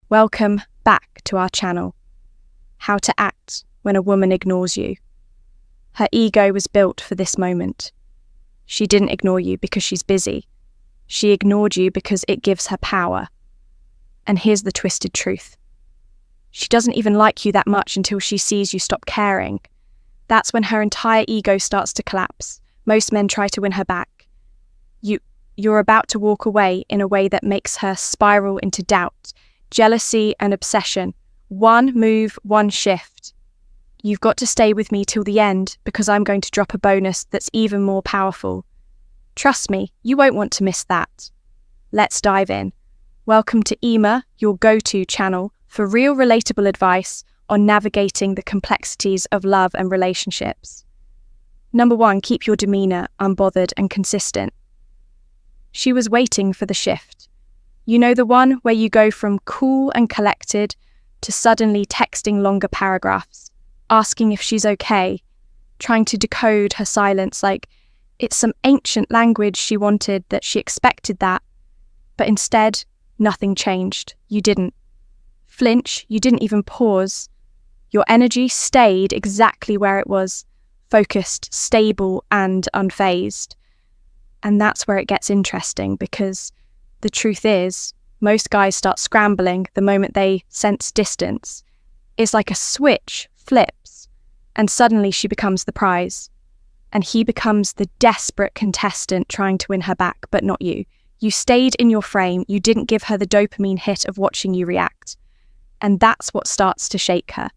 Welcome back to our channel. How to act when a woman ignores you. Her ego was built for this moment. She didn't ignore you because she's busy. She ignored you because it gives her power. And here's the twisted truth. She doesn't even like you that much until she sees you stop caring. That's when her entire ego starts to collapse. Most men try to win her back. You're about to walk away in a way that makes her spiral into doubt, jealousy and obsession. One move, one shift. You've got to stay with me till the end because I'm going to drop a bonus that's even more powerful. Trust me, you won't want to miss that. Let's dive in. Welcome to Ema, your go-to channel for real relatable advice on navigating the complexities of love and relationships. Number 1, keep your demeanor unbothered and consistent. She was waiting for the shift. You know, the one where you go from cool and collected to suddenly texting longer paragraphs, asking if she's okay, trying to decode her silence like it's some ancient language she wanted, that she expected that. But instead, nothing changed. You didn't flinch, you didn't even pause. Your energy stayed exactly where it was, focused, stable, and unfazed. And that's where it gets interesting, because the truth is, most guys start scrambling the moment they sense distance. It's like a switch flips, and suddenly she becomes the prize. And he becomes the desperate contestant trying to win her back, but not you. You stayed in your frame, you didn't give her the dopamine hit of watching you react. And that's what starts to shake her.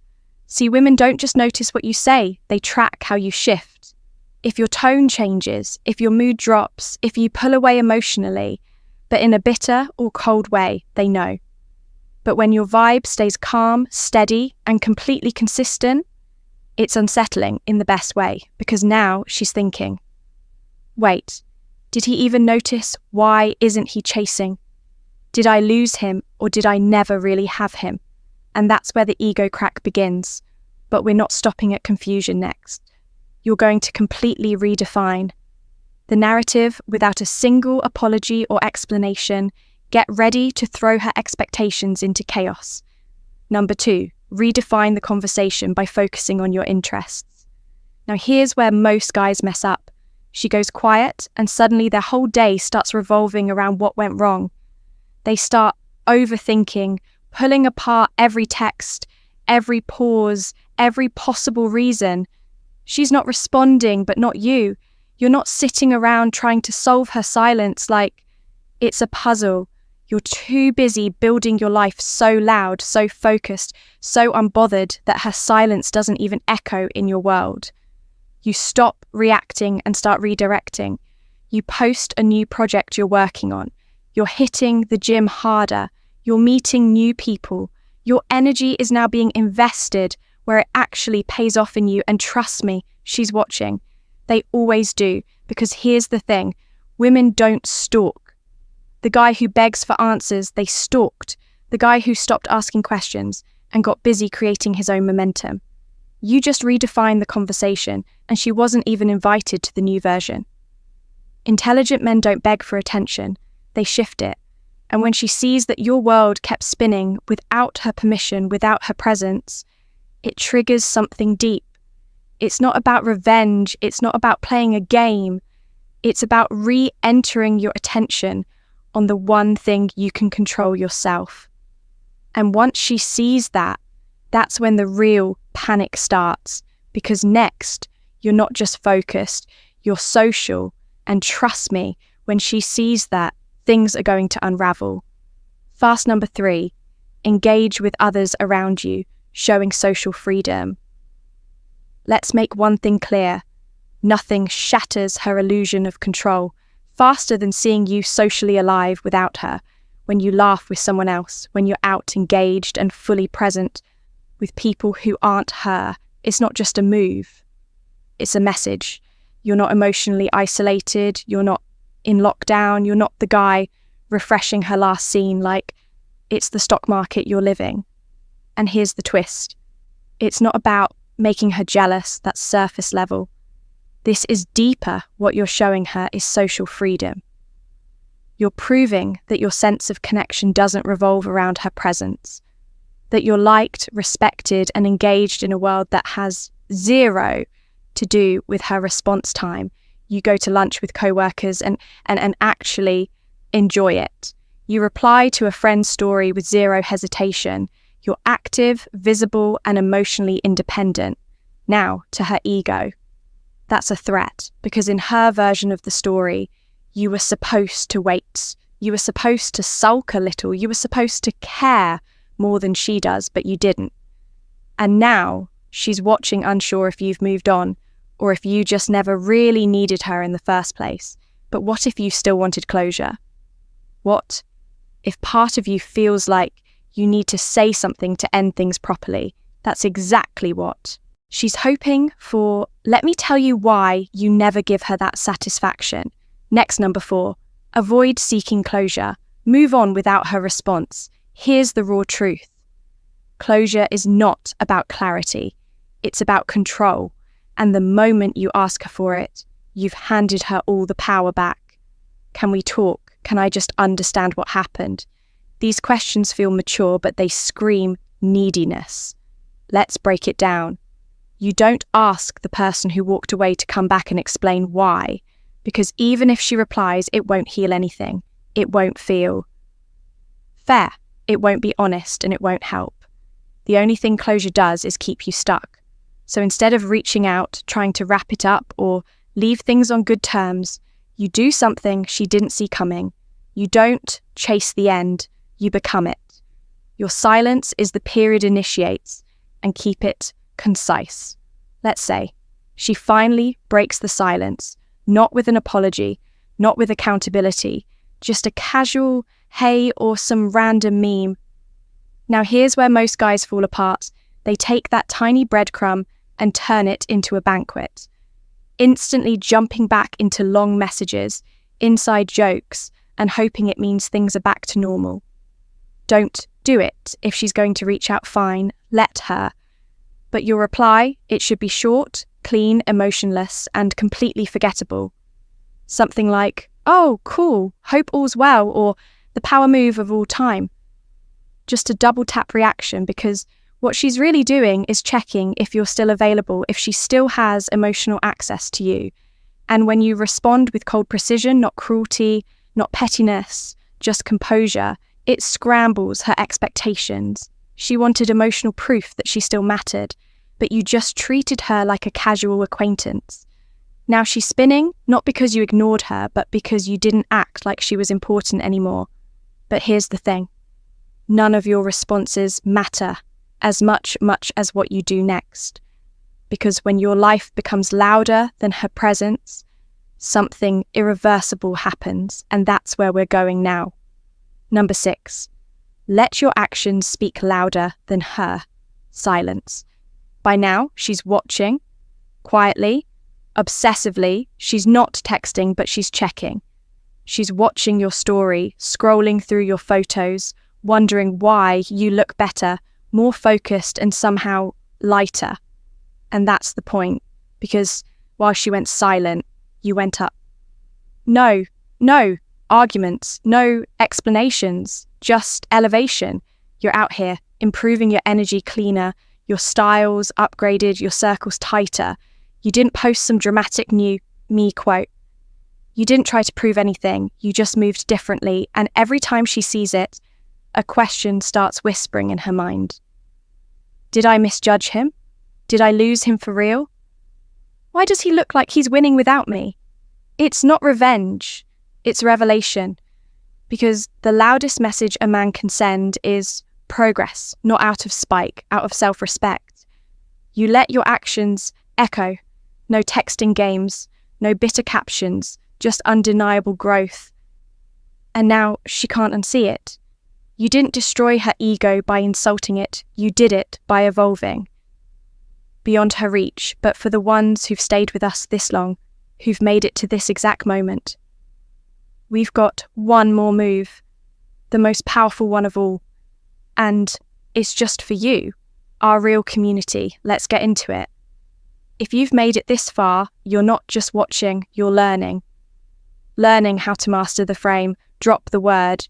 See, women don't just notice what you say, they track how you shift. If your tone changes, if your mood drops, if you pull away emotionally, but in a bitter or cold way, they know. But when your vibe stays calm, steady, and completely consistent, it's unsettling in the best way, because now she's thinking, wait, did he even notice? Why isn't he chasing? Did I lose him, or did I never really have him? And that's where the ego crack begins. But we're not stopping at confusion next. You're going to completely redefine the narrative without a single apology or explanation. Get ready to throw her expectations into chaos. Number 2, redefine the conversation by focusing on your interests. Now here's where most guys mess up. She goes quiet and suddenly their whole day starts revolving around what went wrong. They start overthinking, pulling apart every text, every pause, every possible reason. She's not responding, but not you. You're not sitting around trying to solve her silence like it's a puzzle. You're too busy building your life so loud, so focused, so unbothered that her silence doesn't even echo in your world. You stop reacting and start redirecting. You post a new project you're working on. You're hitting the gym harder. You're meeting new people. Your energy is now being invested where it actually pays off in you. And trust me, she's watching. They always do, because here's the thing. Women don't stalk. The guy who begs for answers, they stalked. The guy who stopped asking questions and got busy creating his own momentum. You just redefined the conversation, and she wasn't even invited to the new version. Intelligent men don't beg for attention. They shift it. And when she sees that your world kept spinning without her permission, without her presence, it triggers something deep. It's not about revenge. It's not about playing a game. It's about re-entering your attention on the one thing you can control yourself. And once she sees that, that's when the real panic starts. Because next, you're not just focused, you're social. And trust me, when she sees that, things are going to unravel. Fast number 3, engage with others around you, showing social freedom. Let's make one thing clear. Nothing shatters her illusion of control faster than seeing you socially alive without her, when you laugh with someone else, when you're out engaged and fully present with people who aren't her. It's not just a move, it's a message. You're not emotionally isolated, you're not in lockdown, you're not the guy refreshing her last scene like it's the stock market you're living. And here's the twist. It's not about making her jealous, that's surface level. This is deeper. What you're showing her is social freedom. You're proving that your sense of connection doesn't revolve around her presence, that you're liked, respected, and engaged in a world that has zero to do with her response time. You go to lunch with coworkers and actually enjoy it. You reply to a friend's story with zero hesitation. You're active, visible, and emotionally independent. Now, to her ego, that's a threat, because in her version of the story, you were supposed to wait. You were supposed to sulk a little. You were supposed to care more than she does, but you didn't. And now she's watching, unsure if you've moved on or if you just never really needed her in the first place. But what if you still wanted closure? What if part of you feels like you need to say something to end things properly? That's exactly what she's hoping for. Let me tell you why you never give her that satisfaction. Next, number 4, avoid seeking closure. Move on without her response. Here's the raw truth. Closure is not about clarity. It's about control. And the moment you ask her for it, you've handed her all the power back. Can we talk? Can I just understand what happened? These questions feel mature, but they scream neediness. Let's break it down. You don't ask the person who walked away to come back and explain why, because even if she replies, it won't heal anything. It won't feel fair. It won't be honest, and it won't help. The only thing closure does is keep you stuck. So instead of reaching out, trying to wrap it up or leave things on good terms, you do something she didn't see coming. You don't chase the end, you become it. Your silence is the period initiates, and keep it concise. Let's say she finally breaks the silence, not with an apology, not with accountability, just a casual hey or some random meme. Now here's where most guys fall apart. They take that tiny breadcrumb and turn it into a banquet, instantly jumping back into long messages, inside jokes, and hoping it means things are back to normal. Don't do it. If she's going to reach out, fine, let her. But your reply, it should be short, clean, emotionless, and completely forgettable. Something like, oh, cool, hope all's well, or the power move of all time. Just a double tap reaction, because what she's really doing is checking if you're still available, if she still has emotional access to you. And when you respond with cold precision, not cruelty, not pettiness, just composure, it scrambles her expectations. She wanted emotional proof that she still mattered, but you just treated her like a casual acquaintance. Now she's spinning, not because you ignored her, but because you didn't act like she was important anymore. But here's the thing. None of your responses matter as much as what you do next. Because when your life becomes louder than her presence, something irreversible happens, and that's where we're going now. Number 6, let your actions speak louder than her silence. By now, she's watching, quietly, obsessively. She's not texting, but she's checking. She's watching your story, scrolling through your photos, wondering why you look better, more focused, and somehow lighter. And that's the point, because while she went silent, you went up. No arguments, no explanations, just elevation. You're out here, improving your energy cleaner, your styles upgraded, your circles tighter. You didn't post some dramatic new me quote. You didn't try to prove anything, you just moved differently, and every time she sees it, a question starts whispering in her mind. Did I misjudge him? Did I lose him for real? Why does he look like he's winning without me? It's not revenge, it's revelation. Because the loudest message a man can send is progress, not out of spite, out of self-respect. You let your actions echo. No texting games, no bitter captions, just undeniable growth. And now she can't unsee it. You didn't destroy her ego by insulting it, you did it by evolving. Beyond her reach, but for the ones who've stayed with us this long, who've made it to this exact moment. We've got one more move, the most powerful one of all, and it's just for you, our real community. Let's get into it. If you've made it this far, you're not just watching, you're learning. Learning how to master the frame, drop the word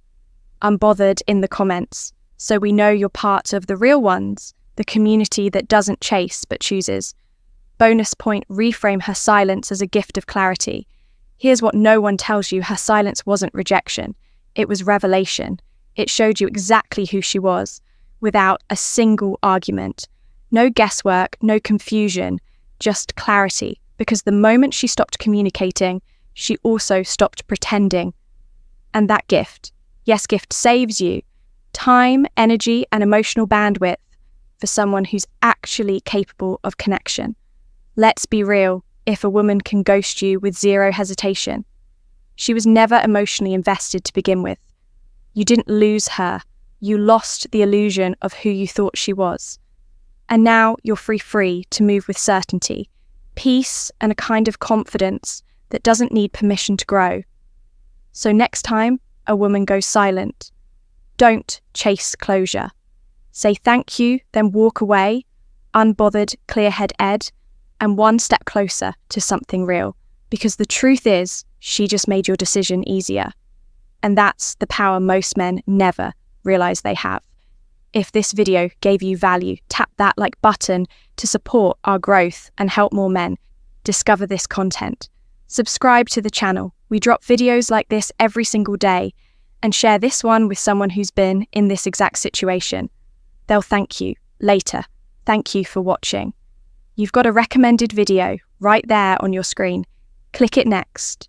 unbothered in the comments so we know you're part of the real ones, the community that doesn't chase but chooses. Bonus point, reframe her silence as a gift of clarity. Here's what no one tells you: her silence wasn't rejection, it was revelation. It showed you exactly who she was, without a single argument. No guesswork, no confusion, just clarity. Because the moment she stopped communicating, she also stopped pretending. And that gift, yes, gift saves you time, energy, and emotional bandwidth for someone who's actually capable of connection. Let's be real, if a woman can ghost you with zero hesitation, she was never emotionally invested to begin with. You didn't lose her, you lost the illusion of who you thought she was. And now you're free to move with certainty, peace, and a kind of confidence that doesn't need permission to grow. So next time a woman goes silent, don't chase closure. Say thank you, then walk away, unbothered, clear-headed, and one step closer to something real. Because the truth is, she just made your decision easier. And that's the power most men never realize they have. If this video gave you value, tap that like button to support our growth and help more men discover this content. Subscribe to the channel. We drop videos like this every single day, and share this one with someone who's been in this exact situation. They'll thank you later. Thank you for watching. You've got a recommended video right there on your screen. Click it next.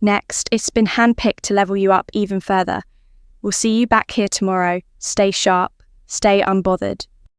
Next, it's been handpicked to level you up even further. We'll see you back here tomorrow. Stay sharp, stay unbothered.